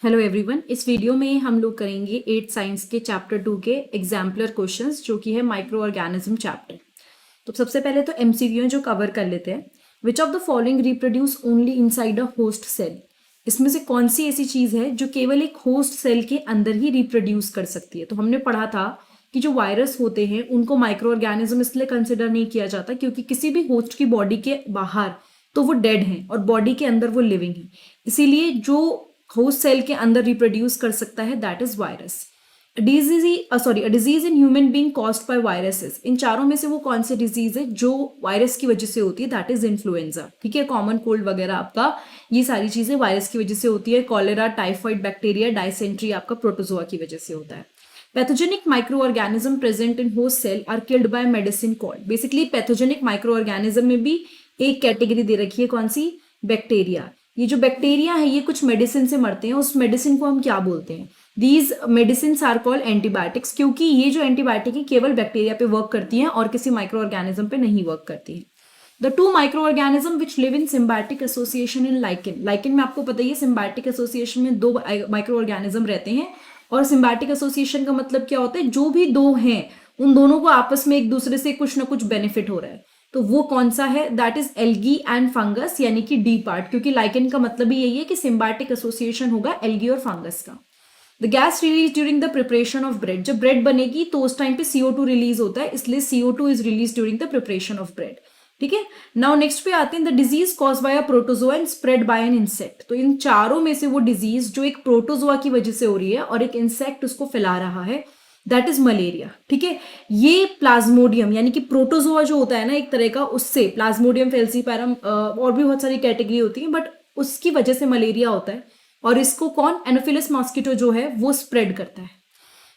Hello everyone, इस video में हम लोग करेंगे 8th साइंस के चैप्टर 2 के एग्जाम्पलर क्वेश्चंस जो कि है माइक्रो ऑर्गेनिज्म चैप्टर। तो सबसे पहले तो एमसीक्यू जो कवर कर लेते हैं। Which of the following reproduce only inside a host cell? इसमें से कौन सी ऐसी चीज है जो केवल एक होस्ट सेल के अंदर ही रिप्रोड्यूस कर सकती है? तो हमने पढ़ा था कि जो वायरस होते हैं उनको माइक्रो ऑर्गेनिज्म इसलिए कंसिडर नहीं किया जाता क्योंकि किसी भी होस्ट की बॉडी के बाहर तो वो डेड हैं और बॉडी के अंदर वो लिविंग है। इसीलिए जो होस्ट सेल के अंदर रिप्रोड्यूस कर सकता है that is virus. Disease in human being caused by viruses. इन चारों में से वो कौन सी डिजीज है जो वायरस की वजह से होती है? That is influenza. ठीक है, कॉमन कोल्ड वगैरह आपका ये सारी चीजें वायरस की वजह से होती है। कॉलेरा, टाइफाइड, बैक्टीरिया, डायसेंट्री आपका प्रोटोजोआ की वजह से होता है। Pathogenic microorganism present in host cell are killed by medicine called. Basically pathogenic microorganism में भी एक कैटेगरी दे रखी है, कौन सी? बैक्टीरिया। ये जो बैक्टीरिया है ये कुछ मेडिसिन से मरते हैं, उस मेडिसिन को हम क्या बोलते हैं? These medicine are called antibiotics, क्योंकि ये जो एंटीबायोटिक है केवल बैक्टीरिया पे वर्क करती है और किसी माइक्रो ऑर्गेनिज्म पे नहीं वर्क करती है। The two micro organism which live in symbiotic association in lichen. Lichen में आपको पता ही है सिम्बायोटिक एसोसिएशन में दो माइक्रो ऑर्गेनिज्म रहते हैं। और सिम्बायोटिक एसोसिएशन का मतलब क्या होता है? जो भी दो हैं उन दोनों को आपस में एक दूसरे से कुछ ना कुछ बेनिफिट हो रहा है। तो वो कौन सा है? That is algae and fungus, यानी कि डी पार्ट, क्योंकि लाइकेन का मतलब भी यही है कि सिम्बायोटिक एसोसिएशन होगा एल्गी और फंगस का। The gas release during the preparation of bread. जब ब्रेड बनेगी तो उस टाइम पे CO2 रिलीज होता है, इसलिए CO2 is release during the preparation of bread. ठीक है, नाउ नेक्स्ट पे आते हैं the disease cause by a protozoa and spread by an insect. तो इन चारों में से वो डिजीज जो एक प्रोटोजोआ की वजह से हो रही है और एक इंसेक्ट उसको फैला रहा है, दैट इज मलेरिया। ठीक है, ये प्लाज्मोडियम यानी कि प्रोटोजोआ जो होता है ना एक तरह का, उससे प्लाज्मोडियम फेल्सीपैरम और भी बहुत सारी कैटेगरी होती है, बट उसकी वजह से मलेरिया होता है और इसको कौन? एनोफिलस मॉस्किटो जो है वो स्प्रेड करता है।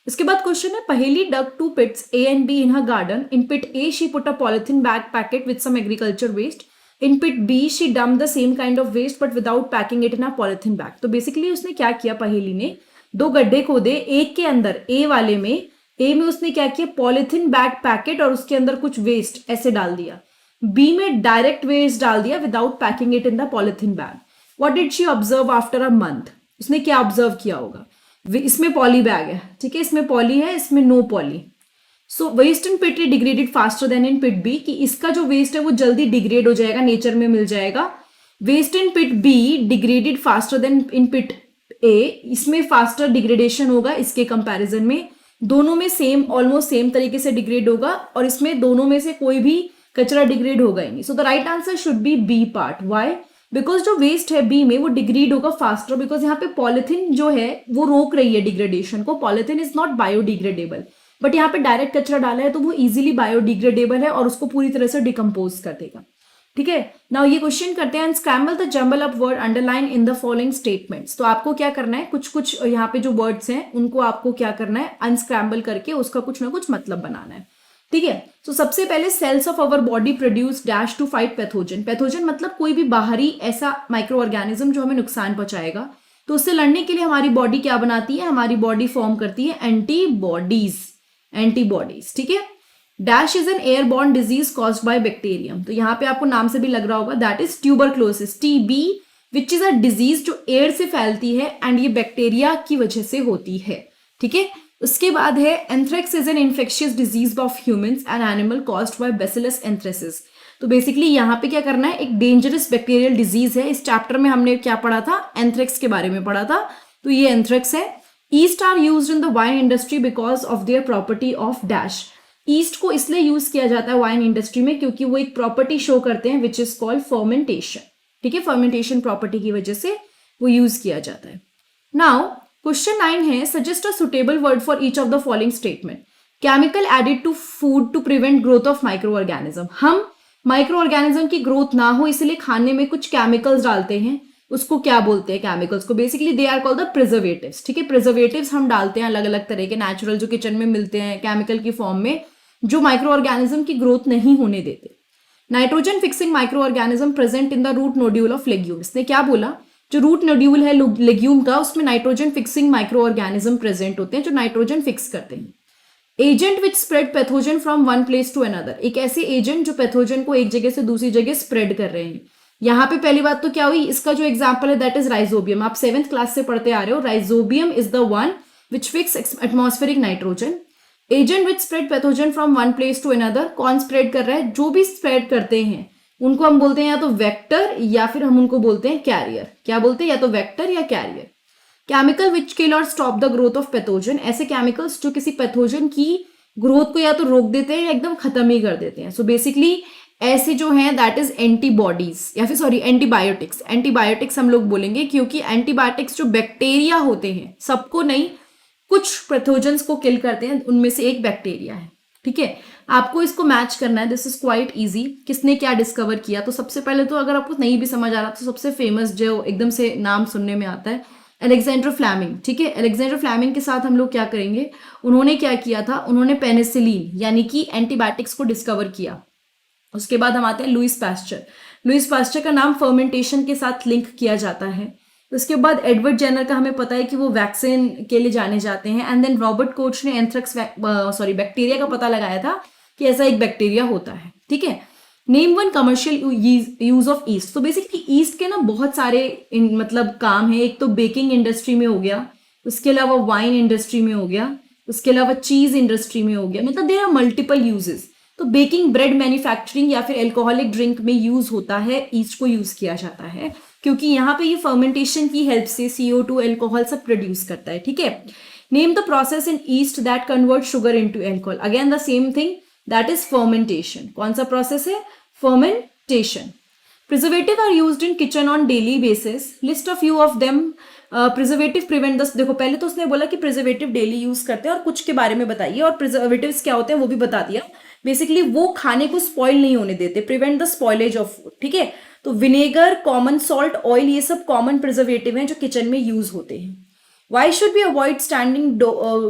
इसके बाद क्वेश्चन है, पहेली डग to पिट्स A and B in her garden. In pit A she put a polythene bag packet with some agriculture waste. In pit B she dumped the same kind of waste but without packing it in a polythene bag. तो basically उसने क्या किया? पहेली ने दो गड्ढे खोदे, एक के अंदर A वाले में, A में उसने क्या किया? पॉलिथीन बैग पैकेट और उसके अंदर कुछ वेस्ट ऐसे डाल दिया। B में डायरेक्ट वेस्ट डाल दिया without packing it in the polythene bag. What did she observe after a month? उसने क्या ऑब्जर्व किया होगा? इसमें पॉली बैग है, ठीक है, इसमें पॉली है, इसमें no poly. So waste in pit degraded faster than in pit B, कि इसका जो वेस्ट है वो जल्दी डिग्रेड हो जाएगा, नेचर में मिल जाएगा। Waste in pit B degraded faster than in pit A, इसमें फास्टर डिग्रेडेशन होगा इसके कंपैरिजन में। दोनों में सेम, ऑलमोस्ट सेम तरीके से डिग्रेड होगा और इसमें दोनों में से कोई भी कचरा डिग्रेड होगा ही नहीं। So the right answer should be B part. Why? Because जो वेस्ट है बी में वो डिग्रेड होगा फास्टर, बिकॉज यहाँ पे पॉलिथीन जो है वो रोक रही है डिग्रेडेशन को। Polythene is not biodegradable, but यहाँ पे डायरेक्ट कचरा डाला है तो वो इजीली बायोडिग्रेडेबल है और उसको पूरी तरह से डिकम्पोज कर देगा। ठीक है, नाउ ये क्वेश्चन करते हैं, unscramble the jumble up word underline in the following statements. तो आपको क्या करना है, कुछ कुछ यहाँ पे जो वर्ड्स हैं उनको आपको क्या करना है? अनस्क्रैम्बल करके उसका कुछ ना कुछ मतलब बनाना है। ठीक है, तो सबसे पहले cells of our body produce dash to fight pathogen. Pathogen मतलब कोई भी बाहरी ऐसा माइक्रो ऑर्गेनिज्म जो हमें नुकसान पहुंचाएगा, तो उससे लड़ने के लिए हमारी बॉडी क्या बनाती है? हमारी बॉडी फॉर्म करती है एंटीबॉडीज। एंटीबॉडीज, ठीक है। Dash is an airborne disease caused by bacterium. तो यहाँ पे आपको नाम से भी लग रहा होगा, that is tuberculosis, TB, which is a disease जो एयर से फैलती है एंड ये बैक्टीरिया की वजह से होती है। ठीक है, उसके बाद है anthrax is an infectious disease of humans and animal caused by bacillus anthracis. तो बेसिकली यहाँ पे क्या करना है? एक डेंजरस बैक्टीरियल डिजीज है। इस चैप्टर में हमने क्या पढ़ा था? एंथ्रेक्स के बारे में पढ़ा था, तो ये एंथ्रेक्स है। Yeast are used in the wine industry because of their property of dash. Yeast को इसलिए यूज किया जाता है वाइन इंडस्ट्री में क्योंकि वो एक प्रॉपर्टी शो करते हैं विच इज कॉल्ड फर्मेंटेशन। ठीक है, फर्मेंटेशन प्रॉपर्टी की वजह से वो यूज किया जाता है। नाउ क्वेश्चन 9 है, suggest a suitable word for each of the following statement. Chemical added to food to prevent growth of microorganism. हम माइक्रो ऑर्गेनिज्म की ग्रोथ ना हो इसलिए खाने में कुछ केमिकल्स डालते हैं, उसको क्या बोलते हैं? केमिकल्स को basically they are called the preservatives. ठीक है, प्रिजर्वेटिव्स हम डालते हैं अलग अलग तरह के, नेचुरल जो किचन में मिलते हैं केमिकल की फॉर्म में, जो माइक्रो ऑर्गेनिज्म की ग्रोथ नहीं होने देते। Nitrogen fixing microorganism present in the root nodule of legume. इसने क्या बोला? जो रूट नोड्यूल है लेग्यूम का उसमें nitrogen fixing microorganism present होते हैं जो नाइट्रोजन फिक्स करते हैं। Agent which spread pathogen from one place to another. एक ऐसे एजेंट जो पैथोजन को एक जगह से दूसरी जगह स्प्रेड कर रहे हैं। यहाँ पे पहली बात तो क्या हुई, इसका जो एग्जाम्पल है दैट इज राइजोबियम, आप 7th क्लास से पढ़ते आ रहे हो। Rhizobium is the one which fix atmospheric nitrogen. Agent which spread pathogen from one place to another, कौन स्प्रेड कर रहा है, जो भी स्प्रेड करते हैं उनको हम बोलते हैं या तो वेक्टर या फिर हम उनको बोलते हैं कैरियर। क्या बोलते हैं, या तो वेक्टर या कैरियर। केमिकल विच किल और stop the growth of pathogen, ऐसे केमिकल्स जो किसी पैथोजन की ग्रोथ को या तो रोक देते हैं या एकदम खत्म ही कर देते हैं। सो बेसिकली ऐसे जो हैं दैट इज एंटीबॉडीज या फिर सॉरी एंटीबायोटिक्स। एंटीबायोटिक्स हम लोग बोलेंगे क्योंकि एंटीबायोटिक्स जो बैक्टीरिया होते हैं, सबको नहीं, कुछ पैथोजेंस को किल करते हैं, उनमें से एक बैक्टीरिया है। ठीक है, आपको इसको मैच करना है, दिस इज क्वाइट इजी। किसने क्या डिस्कवर किया, तो सबसे पहले तो अगर आपको नहीं भी समझ आ रहा तो सबसे फेमस जो एकदम से नाम सुनने में आता है अलेक्जेंडर फ्लेमिंग। ठीक है, अलेक्जेंडर फ्लेमिंग के साथ हम लोग क्या करेंगे, उन्होंने क्या किया था, उन्होंने पेनिसिलिन यानी कि एंटीबायोटिक्स को डिस्कवर किया। उसके बाद हम आते हैं लुइस पास्चर। लुइस पास्चर का नाम फर्मेंटेशन के साथ लिंक किया जाता है। उसके बाद एडवर्ड जेनर का हमें पता है कि वो वैक्सीन के लिए जाने जाते हैं। एंड देन रॉबर्ट कोच ने एंथ्रेक्स बैक्टीरिया का पता लगाया था कि ऐसा एक बैक्टीरिया होता है। ठीक है, name one commercial use of east. तो बेसिकली ईस्ट के ना बहुत सारे मतलब काम है। एक तो बेकिंग इंडस्ट्री में हो गया, उसके अलावा वाइन इंडस्ट्री में हो गया, उसके अलावा चीज इंडस्ट्री में हो गया, मतलब देयर आर मल्टीपल यूजेस। तो बेकिंग, ब्रेड मैन्युफैक्चरिंग या फिर एल्कोहलिक ड्रिंक में यूज होता है, ईस्ट को यूज किया जाता है क्योंकि यहाँ पे ये फर्मेंटेशन की हेल्प से CO2 एल्कोहल सब प्रोड्यूस करता है। ठीक है, name the process in yeast that convert sugar into alcohol. Again the same thing, that is fermentation. कौन सा प्रोसेस है, fermentation. Preservative are used in kitchen on daily basis, list a few of them. Preservative prevent the, देखो पहले तो उसने बोला कि preservative daily use करते हैं और कुछ के बारे में बताइए, और प्रिजर्वेटिव्स क्या होते हैं वो भी बता दिया। बेसिकली वो खाने को स्पॉइल नहीं होने देते, prevent the spoilage of food. ठीक है, तो विनेगर, कॉमन सॉल्ट, ऑयल, ये सब कॉमन प्रिजर्वेटिव हैं जो किचन में यूज होते हैं। Why should be avoid standing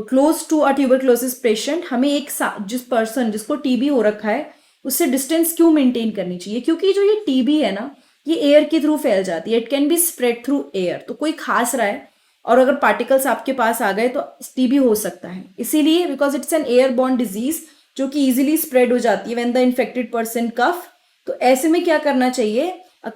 close to a tuberculosis patient. हमें एक जिस पर्सन जिसको टीबी हो रखा है उससे डिस्टेंस क्यों मेंटेन करनी चाहिए, क्योंकि जो ये टीबी है ना, ये एयर के थ्रू फैल जाती है। It can be spread through air. तो कोई खांस रहा है और अगर पार्टिकल्स आपके पास आ गए तो टीबी हो सकता है। इसीलिए because it's an airborne disease जो कि इजीली स्प्रेड हो जाती है when the infected person cough. तो ऐसे में क्या करना चाहिए,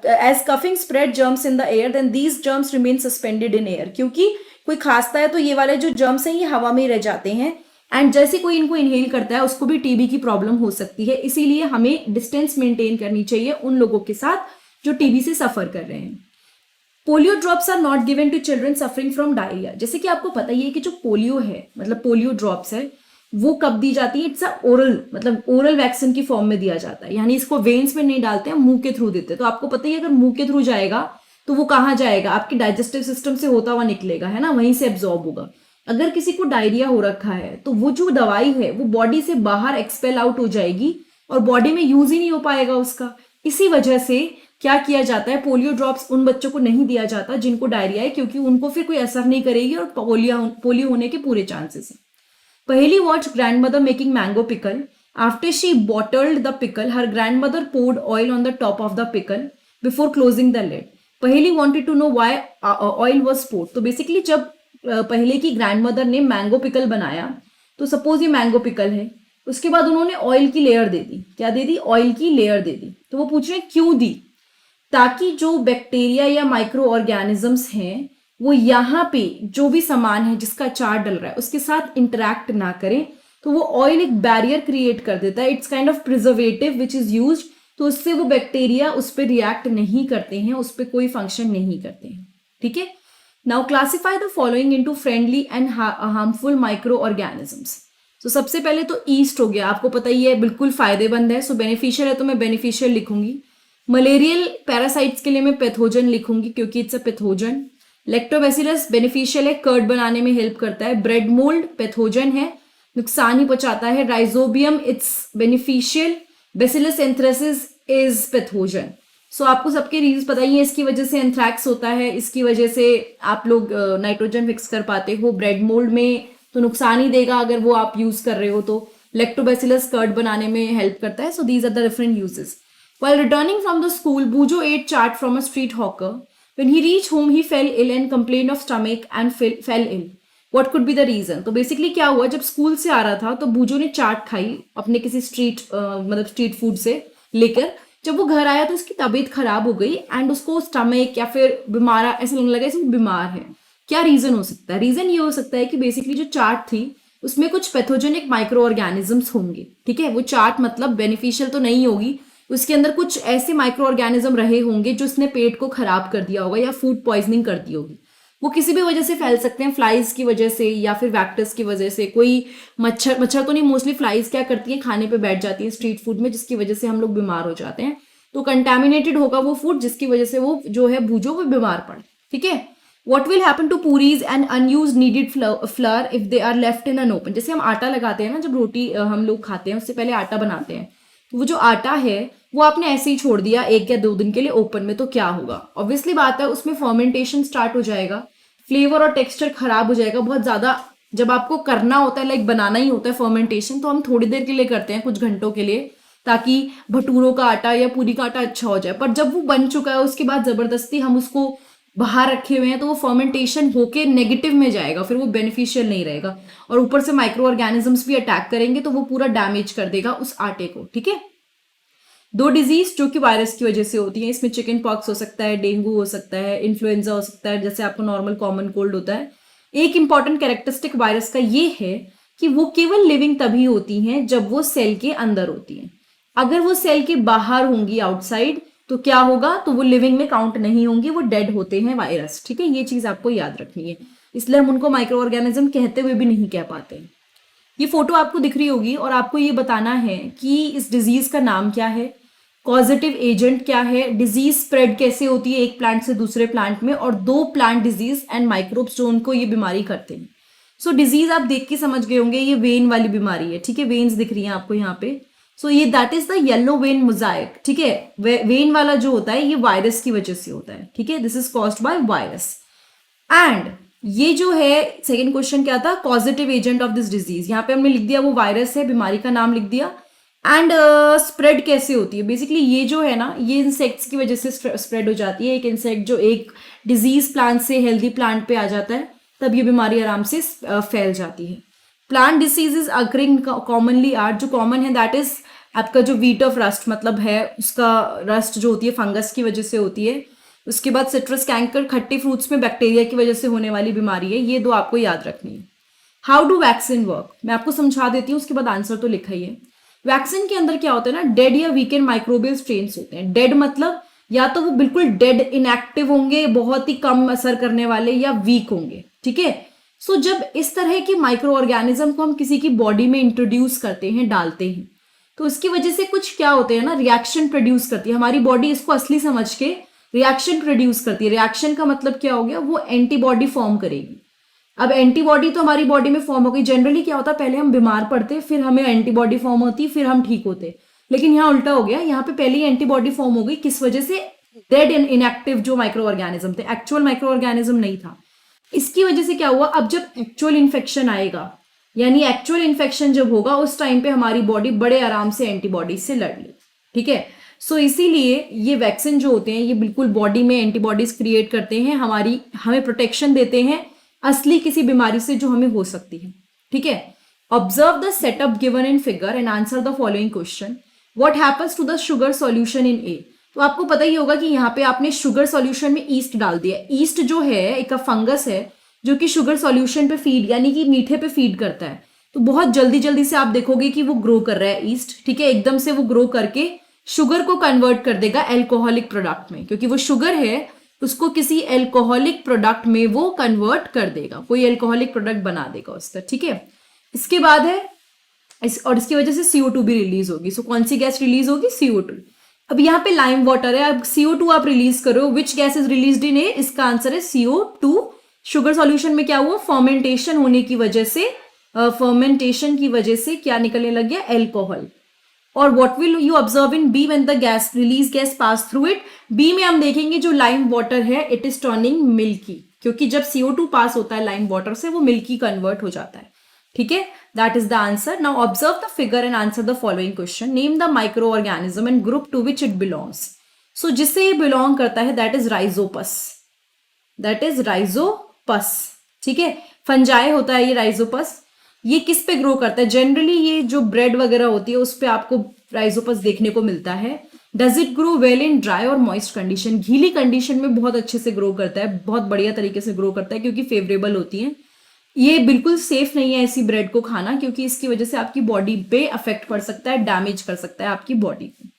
as coughing spread germs in the air then these germs remain suspended in air. क्योंकि कोई खांसता है तो ये वाले जो जर्म्स हैं ये हवा में ही रह जाते हैं, एंड जैसे कोई इनको इनहेल करता है उसको भी टीबी की प्रॉब्लम हो सकती है। इसीलिए हमें डिस्टेंस मेंटेन करनी चाहिए उन लोगों के साथ जो टीबी से सफर कर रहे हैं। Polio drops are not given to children suffering from diarrhoea. जैसे कि आपको पता ही है कि जो पोलियो है, मतलब पोलियो ड्रॉप्स है, वो कब दी जाती है, इट्स अ ओरल, मतलब ओरल वैक्सीन की फॉर्म में दिया जाता है, यानी इसको वेन्स में नहीं डालते हैं, मुंह के थ्रू देते हैं। तो आपको पता ही है अगर मुंह के थ्रू जाएगा तो वो कहाँ जाएगा, आपके डाइजेस्टिव सिस्टम से होता हुआ निकलेगा, है ना, वहीं से एब्जॉर्ब होगा। अगर किसी को डायरिया हो रखा है तो वो जो दवाई है वो बॉडी से बाहर एक्सपेल आउट हो जाएगी और बॉडी में यूज ही नहीं हो पाएगा उसका। इसी वजह से क्या किया जाता है, पोलियो ड्रॉप्स उन बच्चों को नहीं दिया जाता जिनको डायरिया है, क्योंकि उनको फिर कोई असर नहीं करेगी और पोलियो होने के पूरे चांसेस हैं। Paheli watched grandmother making mango pickle. After she bottled the pickle, her grandmother poured oil on the top of the pickle before closing the lid. Paheli wanted to know why oil was poured. तो basically जब पहले की grandmother ने mango pickle बनाया, तो suppose ये mango pickle है, उसके बाद उन्होंने ऑयल की लेयर दे दी। क्या दे दी, ऑयल की लेयर दे दी। तो वो पूछ रहे हैं क्यों दी, ताकि जो बैक्टीरिया या माइक्रो ऑर्गेनिजम्स हैं वो यहाँ पे जो भी सामान है जिसका अचार डल रहा है उसके साथ इंटरेक्ट ना करें। तो वो ऑयल एक बैरियर क्रिएट कर देता है, it's kind of preservative which is used, तो उससे वो बैक्टीरिया उस पर रिएक्ट नहीं करते हैं, उस पर कोई फंक्शन नहीं करते हैं। ठीक है, now classify the following into friendly and harmful micro organisms. तो सबसे पहले तो ईस्ट हो गया, आपको पता ही है बिल्कुल फायदेमंद है, सो बेनिफिशियल है तो मैं बेनिफिशियल लिखूंगी। मलेरियल पैरासाइट्स के लिए मैं पैथोजन लिखूंगी क्योंकि it's a pathogen. Lactobacillus beneficial है, कर्ड बनाने में हेल्प करता है। ब्रेड मोल्ड पैथोजन है, नुकसान ही पहुंचाता है। Rhizobium it's beneficial. Bacillus anthracis is pathogen. So आपको सबके रीजन पता ही है, इसकी वजह से एंथ्रैक्स होता है, इसकी वजह से आप लोग नाइट्रोजन फिक्स कर पाते हो। ब्रेड मोल्ड में तो नुकसान ही देगा अगर वो आप यूज कर रहे हो तो। लैक्टोबैसिलस कर्ड बनाने में हेल्प करता है। So these are the different uses. While returning from the school, Bujo ate chaat from a street hawker. When he reached home, he fell ill and complained of stomach and fell ill. What could be the reason? तो basically क्या हुआ, जब school से आ रहा था तो बूजो ने चाट खाई अपने किसी स्ट्रीट मतलब स्ट्रीट फूड से लेकर, जब वो घर आया तो उसकी तबीयत खराब हो गई एंड उसको स्टमक या फिर बीमार ऐसा लगने लगा जैसे वो बीमार है। क्या रीजन हो सकता है? रीजन ये हो सकता है कि बेसिकली जो चार्ट थी उसमें कुछ पैथोजेनिक माइक्रो ऑर्गेनिजम्स होंगे। ठीक है, वो चार्ट मतलब बेनिफिशियल तो नहीं होगी, उसके अंदर कुछ ऐसे माइक्रो ऑर्गेनिज्म रहे होंगे जो उसने पेट को खराब कर दिया होगा या फूड पॉइजनिंग कर दी होगी। वो किसी भी वजह से फैल सकते हैं, फ्लाइज की वजह से या फिर वैक्टर्स की वजह से। कोई मच्छर तो नहीं, मोस्टली फ्लाइज क्या करती है, खाने पे बैठ जाती है स्ट्रीट फूड में, जिसकी वजह से हम लोग बीमार हो जाते हैं। तो कंटेमिनेटेड होगा वो फूड जिसकी वजह से वो जो है भूजो वो बीमार पड़े। ठीक है, what will happen to puris and unused kneaded flour if they are left in an open. जैसे हम आटा लगाते हैं ना, जब रोटी हम लोग खाते हैं उससे पहले आटा बनाते हैं, तो वो जो आटा है वो आपने ऐसे ही छोड़ दिया 1 या 2 दिन के लिए ओपन में, तो क्या होगा? ऑब्वियसली बात है उसमें फर्मेंटेशन स्टार्ट हो जाएगा, फ्लेवर और टेक्सचर खराब हो जाएगा बहुत ज्यादा। जब आपको करना होता है लाइक बनाना ही होता है फर्मेंटेशन, तो हम थोड़ी देर के लिए करते हैं, कुछ घंटों के लिए, ताकि भटूरों का आटा या पूरी का आटा अच्छा हो जाए। पर जब वो बन चुका है उसके बाद जबरदस्ती हम उसको बाहर रखे हुए हैं तो वो फर्मेंटेशन होके नेगेटिव में जाएगा, फिर वो बेनिफिशियल नहीं रहेगा। और ऊपर से माइक्रो ऑर्गेनिजम्स भी अटैक करेंगे तो वो पूरा डैमेज कर देगा उस आटे को। ठीक है, 2 डिजीज जो कि वायरस की वजह से होती है, इसमें चिकन पॉक्स हो सकता है, डेंगू हो सकता है, इन्फ्लुएंजा हो सकता है, जैसे आपको नॉर्मल कॉमन कोल्ड होता है। एक इंपॉर्टेंट कैरेक्टरिस्टिक वायरस का ये है कि वो केवल लिविंग तभी होती हैं जब वो सेल के अंदर होती हैं। अगर वो सेल के बाहर होंगी आउटसाइड तो क्या होगा, तो वो लिविंग में काउंट नहीं होंगी, वो डेड होते हैं वायरस। ठीक है, ये चीज आपको याद रखनी है, इसलिए हम उनको माइक्रो ऑर्गेनिज्म कहते हुए भी नहीं कह पाते। ये फोटो आपको दिख रही होगी और आपको ये बताना है कि इस डिजीज का नाम क्या है, कॉजेटिव एजेंट क्या है, डिजीज स्प्रेड कैसे होती है एक प्लांट से दूसरे प्लांट में, और 2 प्लांट डिजीज एंड माइक्रोब्स जो उनको ये बीमारी करते हैं। सो डिजीज आप देख के समझ गए होंगे, ये वेन वाली बीमारी है। ठीक है, वेन्स दिख रही हैं आपको यहाँ पे। सो ये that is the yellow vein Mosaic. ठीक है, वेन वाला जो होता है ये वायरस की वजह से होता है। ठीक है, this is caused by virus. And ये जो है सेकेंड क्वेश्चन क्या था, positive agent of this disease, यहाँ पे हमने लिख दिया वो वायरस है, बीमारी का नाम लिख दिया। एंड स्प्रेड कैसे होती है, बेसिकली ये जो है ना ये इंसेक्ट्स की वजह से स्प्रेड हो जाती है। एक इंसेक्ट जो एक डिजीज प्लांट से हेल्दी प्लांट पे आ जाता है तब ये बीमारी आराम से फैल जाती है। Plant diseases occurring commonly are, जो कॉमन है दैट इज आपका जो वीट ऑफ रस्ट मतलब है उसका रस्ट जो होती है फंगस की वजह से होती है। उसके बाद सिट्रस कैंकर, खट्टे फ्रूट्स में बैक्टीरिया की वजह से होने वाली बीमारी है। ये 2 आपको याद रखनी है। हाउ डू वैक्सीन वर्क, मैं आपको समझा देती हूँ, उसके बाद आंसर तो लिखा ही है। वैक्सीन के अंदर क्या होता है ना, डेड या वीकेंड माइक्रोबियल स्ट्रेन्स होते हैं। डेड मतलब या तो वो बिल्कुल डेड इनएक्टिव होंगे, बहुत ही कम असर करने वाले, या वीक होंगे। ठीक है, सो जब इस तरह के माइक्रो ऑर्गेनिज्म को हम किसी की बॉडी में इंट्रोड्यूस करते हैं, डालते हैं, तो उसकी वजह से कुछ क्या होते हैं ना, रिएक्शन प्रोड्यूस करती है हमारी बॉडी, इसको असली समझ के रिएक्शन प्रोड्यूस करती है। रिएक्शन का मतलब क्या हो गया, वो एंटीबॉडी फॉर्म करेगी। अब एंटीबॉडी तो हमारी बॉडी में फॉर्म हो गई। जनरली क्या होता है, पहले हम बीमार पड़ते, फिर हमें एंटीबॉडी फॉर्म होती, फिर हम ठीक होते, लेकिन यहाँ उल्टा हो गया। यहाँ पे पहले ही एंटीबॉडी फॉर्म हो गई, किस वजह से, डेड एंड इनएक्टिव जो माइक्रो ऑर्गेनिज्म थे, एक्चुअल माइक्रो ऑर्गेनिज्म नहीं था। इसकी वजह से क्या हुआ, अब जब एक्चुअल इन्फेक्शन आएगा, यानी एक्चुअल इन्फेक्शन जब होगा उस टाइम पे हमारी बॉडी बड़े आराम से एंटीबॉडी से लड़ ले। ठीक है, सो इसीलिए ये वैक्सीन जो होते हैं ये बिल्कुल बॉडी में एंटीबॉडीज क्रिएट करते हैं, हमें प्रोटेक्शन देते हैं असली किसी बीमारी से जो हमें हो सकती है। ठीक है, observe the setup given in figure and answer the following question. What happens to the sugar solution in A. तो आपको पता ही होगा कि यहाँ पे आपने शुगर सॉल्यूशन में ईस्ट डाल दिया। ईस्ट जो है एक फंगस है जो कि शुगर सॉल्यूशन पे फीड यानी कि मीठे पे फीड करता है। तो बहुत जल्दी जल्दी से आप देखोगे कि वो ग्रो कर रहा है ईस्ट। ठीक है, एकदम से वो ग्रो करके शुगर को कन्वर्ट कर देगा एल्कोहलिक प्रोडक्ट में, क्योंकि वो शुगर है उसको किसी एल्कोहलिक प्रोडक्ट में वो कन्वर्ट कर देगा, कोई एल्कोहलिक प्रोडक्ट बना देगा उसका। ठीक है, इसके बाद है और इसकी वजह से CO2 भी रिलीज होगी। सो कौन सी गैस रिलीज होगी, CO2। अब यहाँ पे लाइम वाटर है, अब CO2 आप रिलीज करो, which gas is release in A, इसका आंसर है CO2। शुगर सॉल्यूशन में क्या हुआ, फर्मेंटेशन होने की वजह से, फर्मेंटेशन की वजह से क्या निकलने लग गया, एल्कोहल। और what will you observe in B when the gas release gas pass through it. B में हम देखेंगे जो लाइम वाटर है इट इज टर्निंग मिल्की, क्योंकि जब CO2 पास होता है लाइम वाटर से वो मिल्की कन्वर्ट हो जाता है। ठीक है, that is the answer. Now observe the figure and answer the following question. Name the microorganism and group to which it belongs. So जिससे ये बिलोंग करता है that is Rhizopus, that is Rhizopus. ठीक है, fungi होता है ये Rhizopus. ये किस पे ग्रो करता है, जनरली ये जो ब्रेड वगैरह होती है उस पे आपको राइजोपस देखने को मिलता है। Does it grow well in dry और मॉइस्ट कंडीशन? गीली कंडीशन में बहुत अच्छे से ग्रो करता है, बहुत बढ़िया तरीके से ग्रो करता है क्योंकि फेवरेबल होती है। ये बिल्कुल सेफ नहीं है ऐसी ब्रेड को खाना, क्योंकि इसकी वजह से आपकी बॉडी पे अफेक्ट पड़ सकता है, डैमेज कर सकता है आपकी बॉडी को।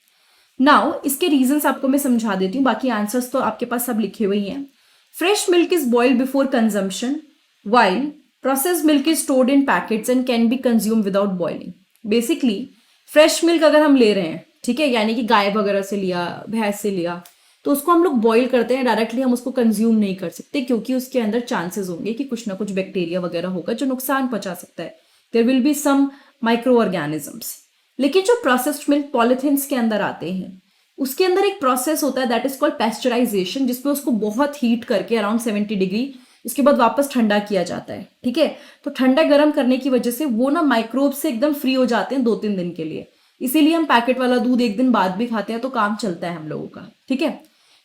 नाउ इसके रीजंस आपको मैं समझा देती हूँ, बाकी आंसर्स तो आपके पास सब लिखे हुए ही हैं। Fresh milk is boiled before consumption, while processed milk is stored in packets and can be consume without boiling. Basically fresh milk अगर हम ले रहे हैं, ठीक है, यानी कि गाय वगैरह से लिया, भैंस से लिया, तो उसको हम लोग बॉईल करते हैं, डायरेक्टली हम उसको कंज्यूम नहीं कर सकते क्योंकि उसके अंदर चांसेस होंगे कि कुछ ना कुछ बैक्टीरिया वगैरह होगा जो नुकसान पहुंचा सकता है। There will be some microorganisms. लेकिन जो प्रोसेस्ड मिल्क पॉलिथिन्स के अंदर आते हैं, उसके अंदर एक प्रोसेस होता है दैट इज कॉल्ड पैस्चराइजेशन, जिसमें उसको बहुत हीट करके अराउंड 70 डिग्री उसके बाद वापस ठंडा किया जाता है। ठीक है, तो ठंडा गर्म करने की वजह से वो ना माइक्रोब से एकदम फ्री हो जाते हैं 2-3 दिन के लिए। इसीलिए हम पैकेट वाला दूध एक दिन बाद भी खाते हैं तो काम चलता है हम लोगों का। ठीक है,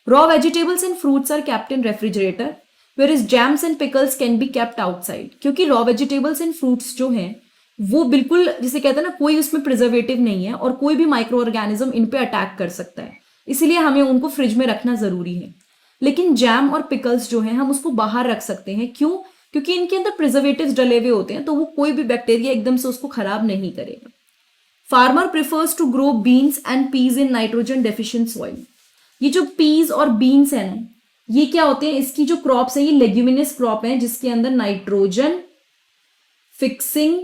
raw vegetables and fruits are kept in refrigerator where is jams and pickles can be kept outside. क्योंकि रॉ वेजिटेबल्स एंड फ्रूट्स जो हैं वो बिल्कुल जिसे कहते हैं ना, कोई उसमें प्रिजर्वेटिव नहीं है और कोई भी माइक्रो ऑर्गेनिज्म इन पे अटैक कर सकता है, इसीलिए हमें उनको फ्रिज में रखना जरूरी है। लेकिन जैम और पिकल्स जो हैं हम उसको बाहर रख सकते हैं। क्यों? क्योंकि इनके अंदर प्रिजर्वेटिव्स डले हुए होते हैं, तो वो कोई भी बैक्टीरिया एकदम से उसको खराब नहीं करेगा। Farmer prefers to grow beans and peas in nitrogen deficient soil. ये जो पीज और बीन्स है ना, ये क्या होते हैं, इसकी जो क्रॉप्स है ये लेग्यूमिनस क्रॉप है जिसके अंदर नाइट्रोजन फिक्सिंग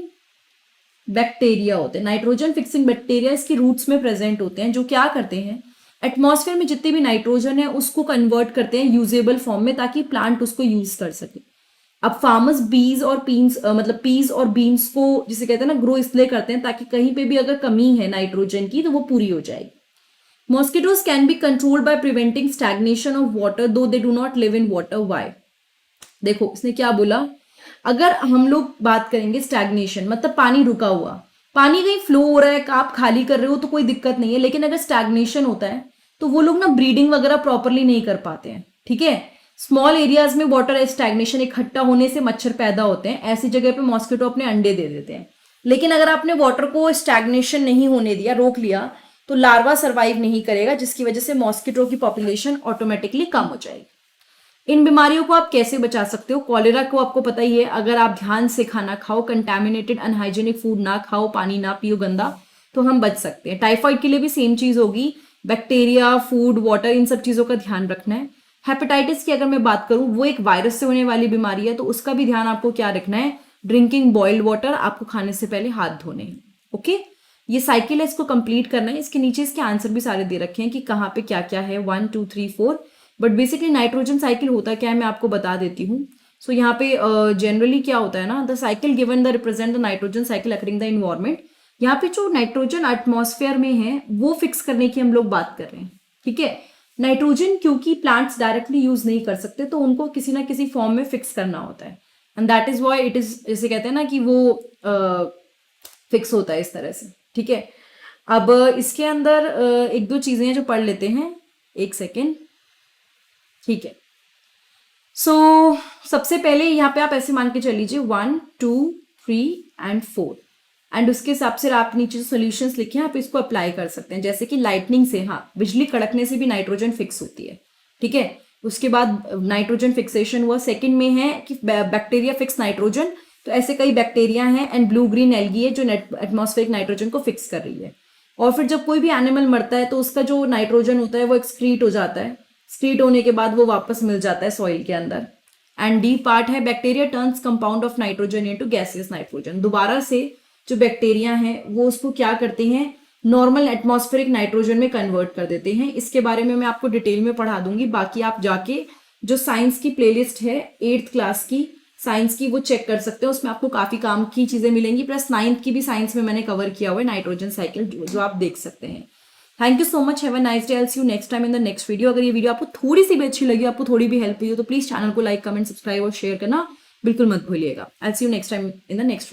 बैक्टीरिया होते हैं। नाइट्रोजन फिक्सिंग बैक्टीरिया इसकी रूट्स में प्रेजेंट होते हैं, जो क्या करते हैं, एटमॉस्फेयर में जितनी भी नाइट्रोजन है उसको कन्वर्ट करते हैं यूजेबल फॉर्म में ताकि प्लांट उसको यूज कर सके। अब फार्मर्स बीज और पीज और बीन्स को जिसे कहते हैं ना ग्रो इसलिए करते हैं ताकि कहीं पे भी अगर कमी है नाइट्रोजन की तो वो पूरी हो जाएगी। Mosquitoes can be controlled by preventing stagnation of water though they do not live in water. Why? देखो इसने क्या बोला, अगर हम लोग बात करेंगे स्टैग्नेशन मतलब पानी रुका हुआ, पानी कहीं फ्लो हो रहा है, आप खाली कर रहे हो तो कोई दिक्कत नहीं है, लेकिन अगर स्टैग्नेशन होता है तो वो लोग ना ब्रीडिंग वगैरह प्रॉपरली नहीं कर पाते हैं। ठीक है, स्मॉल एरियाज में वाटर स्टैग्नेशन इकट्ठा होने से मच्छर पैदा होते हैं, ऐसी जगह पे मॉस्किटो अपने अंडे दे देते हैं। लेकिन अगर आपने वाटर को स्टैग्नेशन नहीं होने दिया, रोक लिया, तो लार्वा सर्वाइव नहीं करेगा, जिसकी वजह से मॉस्किटो की पॉपुलेशन ऑटोमेटिकली कम हो जाएगी। इन बीमारियों को आप कैसे बचा सकते हो? कॉलेरा को आपको पता ही है, अगर आप ध्यान से खाना खाओ, कंटेमिनेटेड अनहाइजेनिक फूड ना खाओ, पानी ना पियो गंदा, तो हम बच सकते हैं। टाइफाइड के लिए भी सेम चीज होगी, बैक्टीरिया, फूड, वाटर, इन सब चीजों का ध्यान रखना है। हेपेटाइटिस की अगर मैं बात करूं, वो एक वायरस से होने वाली बीमारी है, तो उसका भी ध्यान आपको क्या रखना है, ड्रिंकिंग बॉइल्ड वाटर, आपको खाने से पहले हाथ धोने हैं। ओके, ये साइकिल है, इसको कंप्लीट करना है। इसके नीचे इसके आंसर भी सारे दे रखे हैं कि कहाँ पे क्या क्या है, 1 2 3 4। बट बेसिकली नाइट्रोजन साइकिल होता क्या है मैं आपको बता देती हूँ। सो यहाँ पे जनरली क्या होता है ना, the cycle given the represent the nitrogen cycle occurring the environment. यहाँ पे जो नाइट्रोजन एटमॉस्फेयर में है वो फिक्स करने की हम लोग बात कर रहे हैं। ठीक है, नाइट्रोजन क्योंकि प्लांट्स डायरेक्टली यूज नहीं कर सकते तो उनको किसी ना किसी फॉर्म में फिक्स करना होता है, and that is why it is, जैसे कहते हैं ना कि वो फिक्स होता है इस तरह से। ठीक है, अब इसके अंदर एक दो चीजें हैं जो पढ़ लेते हैं, एक सेकेंड। ठीक है, सो सबसे पहले यहाँ पे आप ऐसे मान के चल लीजिए 1 2 3 एंड 4, एंड उसके हिसाब से आप नीचे जो सोल्यूशंस लिखे हैं आप इसको अप्लाई कर सकते हैं। जैसे कि लाइटनिंग से, हाँ, बिजली कड़कने से भी नाइट्रोजन फिक्स होती है। ठीक है, उसके बाद नाइट्रोजन फिक्सेशन हुआ। सेकंड में है कि बैक्टीरिया फिक्स नाइट्रोजन, तो ऐसे कई बैक्टीरिया हैं, एंड ब्लू ग्रीन एल्गी है जो एटमॉस्फेरिक नाइट्रोजन को फिक्स कर रही है। और फिर जब कोई भी एनिमल मरता है तो उसका जो नाइट्रोजन होता है वो एक्सक्रीट हो जाता है, एक्सक्रीट होने के बाद वो वापस मिल जाता है सॉइल के अंदर। एंड डी पार्ट है bacteria turns compound of nitrogen into gaseous nitrogen. दोबारा से जो बैक्टीरिया हैं वो उसको क्या करते हैं, नॉर्मल एटमॉस्फेरिक नाइट्रोजन में कन्वर्ट कर देते हैं। इसके बारे में मैं आपको डिटेल में पढ़ा दूंगी, बाकी आप जाके जो साइंस की प्लेलिस्ट है 8th क्लास की साइंस की वो चेक कर सकते हो, उसमें आपको काफी काम की चीजें मिलेंगी, प्लस 9th की भी साइंस में मैंने कवर किया हुआ है नाइट्रोजन साइकिल जो आप देख सकते हैं। Thank you so much, have a nice day, I will see you next time in the next video. अगर ये वीडियो आपको थोड़ी सी भी अच्छी लगी, आपको थोड़ी भी हेल्प हुई हो, तो प्लीज चैनल को लाइक, कमेंट, सब्सक्राइब और शेयर करना बिल्कुल मत भूलिएगा। I will see you next time in the next video.